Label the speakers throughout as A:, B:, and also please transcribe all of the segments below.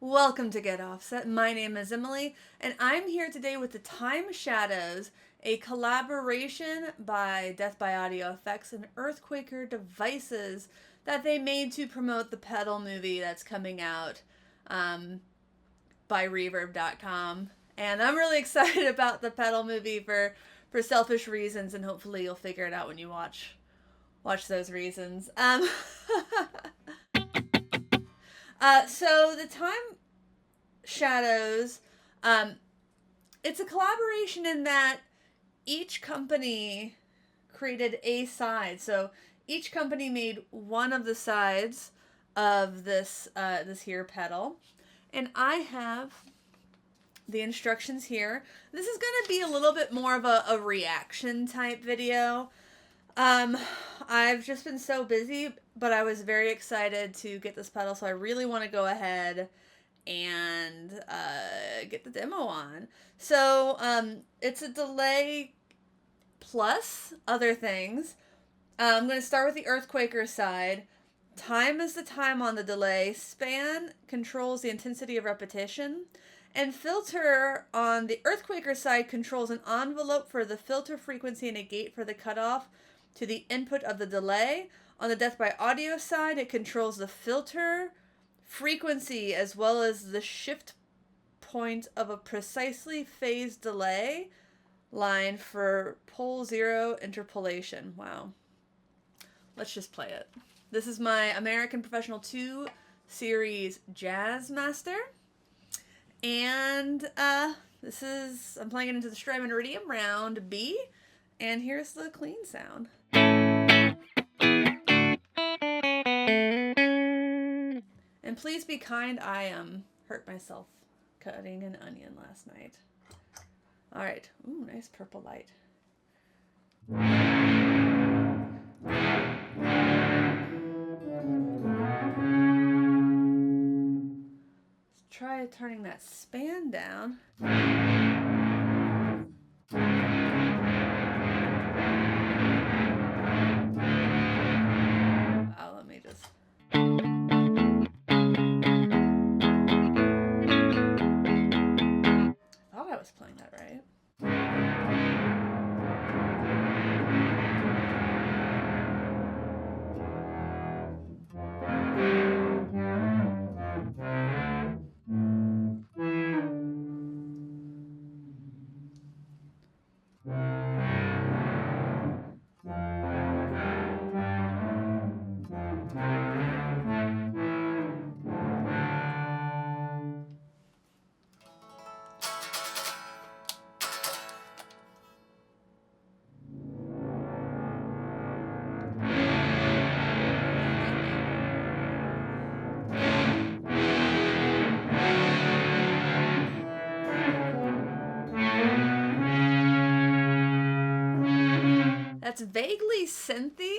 A: Welcome to Get Offset. My name is Emily, and I'm here today with the Time Shadows, a collaboration by Death by Audio Effects and Earthquaker Devices that they made to promote the Pedal movie that's coming out by Reverb.com. And I'm really excited about the Pedal movie for selfish reasons, and hopefully you'll figure it out when you watch those reasons. So the Time Shadows, it's a collaboration in that each company created a side. So each company made one of the sides of this here pedal, and I have the instructions here. This is going to be a little bit more of a reaction type video. I've just been so busy, but I was very excited to get this pedal, so I really want to go ahead and get the demo on. So it's a delay plus other things. I'm going to start with the Earthquaker side. Time is the time on the delay. Span controls the intensity of repetition. And filter on the Earthquaker side controls an envelope for the filter frequency and a gate for the cutoff to the input of the delay. On the Death by Audio side, it controls the filter frequency as well as the shift point of a precisely phased delay line for pole zero interpolation. Wow. Let's just play it. This is my American Professional 2 Series Jazzmaster. And I'm playing it into the Strymon Iridium round B. And here's the clean sound. And please be kind, I hurt myself cutting an onion last night. Alright. Ooh, nice purple light. Let's try turning that span down. Let me just... I thought I was playing that right. That's vaguely synthy.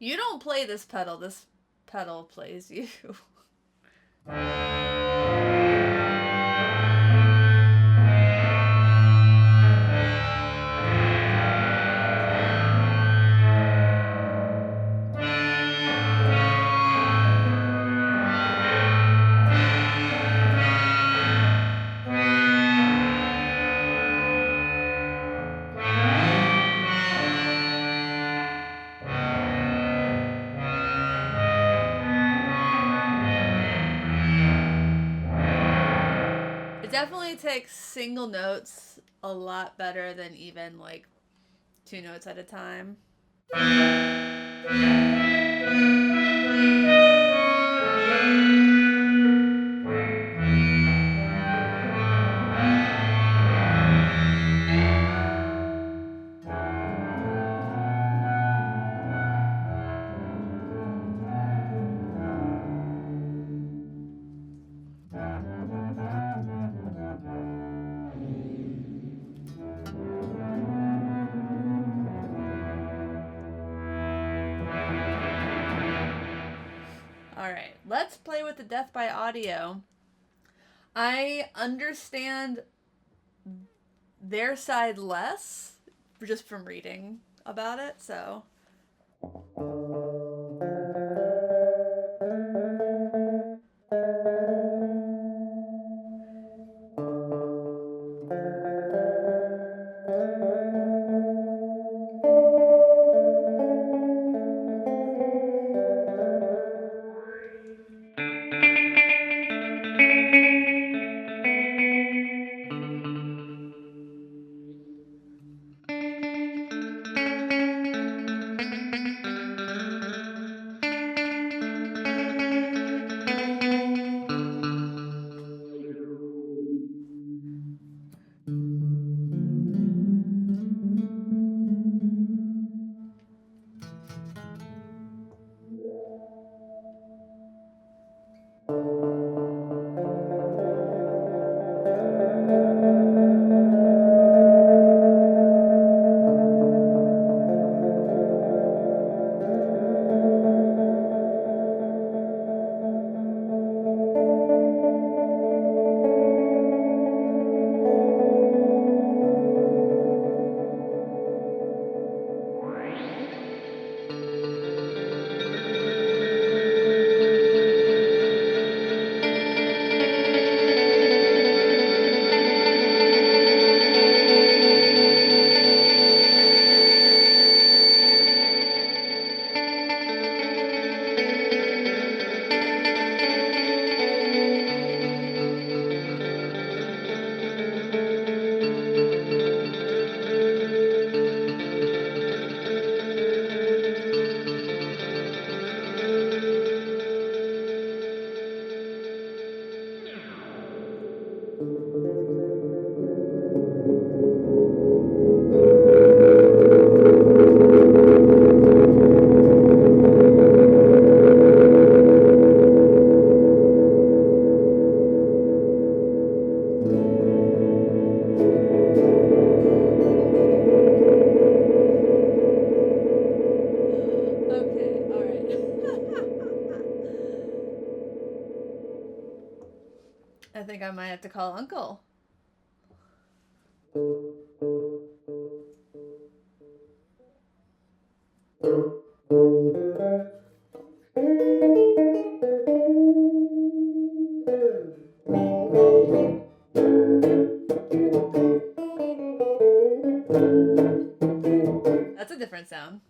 A: You don't play this pedal. This pedal plays you. It definitely takes single notes a lot better than even like 2 notes at a time. All right, let's play with the Death by Audio. I understand their side less just from reading about it, so. Okay, all right. I think I might have to call Uncle. That's a different sound.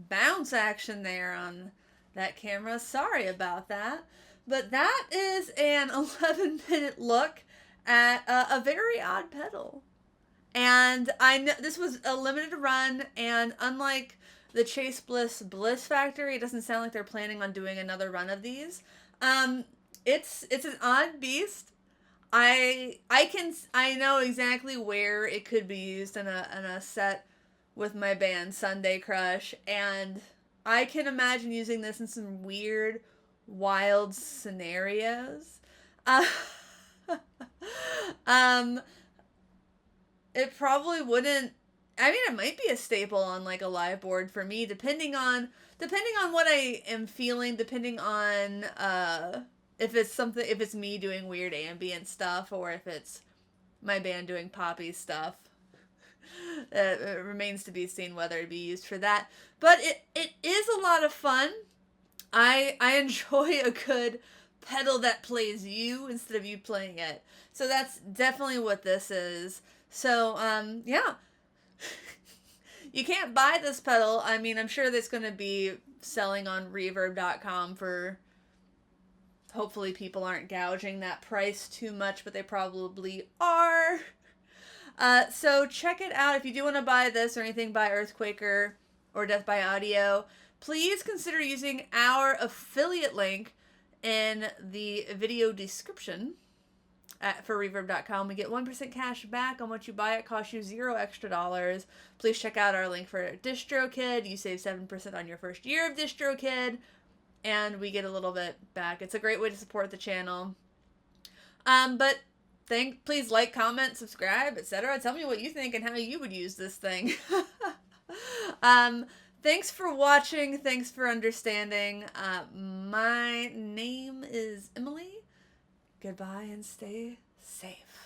A: bounce action there on that camera. Sorry about that. But that is an 11-minute look at a very odd pedal. And I know this was a limited run, and unlike the Chase Bliss Bliss Factory, it doesn't sound like they're planning on doing another run of these. It's an odd beast. I know exactly where it could be used in a set with my band Sunday Crush, and I can imagine using this in some weird, wild scenarios. Uh, um, it probably wouldn't. I mean, it might be a staple on like a live board for me, depending on what I am feeling, depending on if it's me doing weird ambient stuff, or if it's my band doing poppy stuff. It remains to be seen whether it'd be used for that. But it is a lot of fun. I enjoy a good pedal that plays you instead of you playing it. So that's definitely what this is. So, yeah. You can't buy this pedal. I mean, I'm sure that's going to be selling on Reverb.com for... Hopefully people aren't gouging that price too much, but they probably are. So check it out. If you do want to buy this or anything by Earthquaker or Death by Audio, please consider using our affiliate link in the video description for Reverb.com. We get 1% cash back on what you buy. It costs you $0 extra. Please check out our link for DistroKid. You save 7% on your first year of DistroKid, and we get a little bit back. It's a great way to support the channel. But please like, comment, subscribe, etc. Tell me what you think and how you would use this thing. Thanks for watching. Thanks for understanding. My name is Emily. Goodbye and stay safe.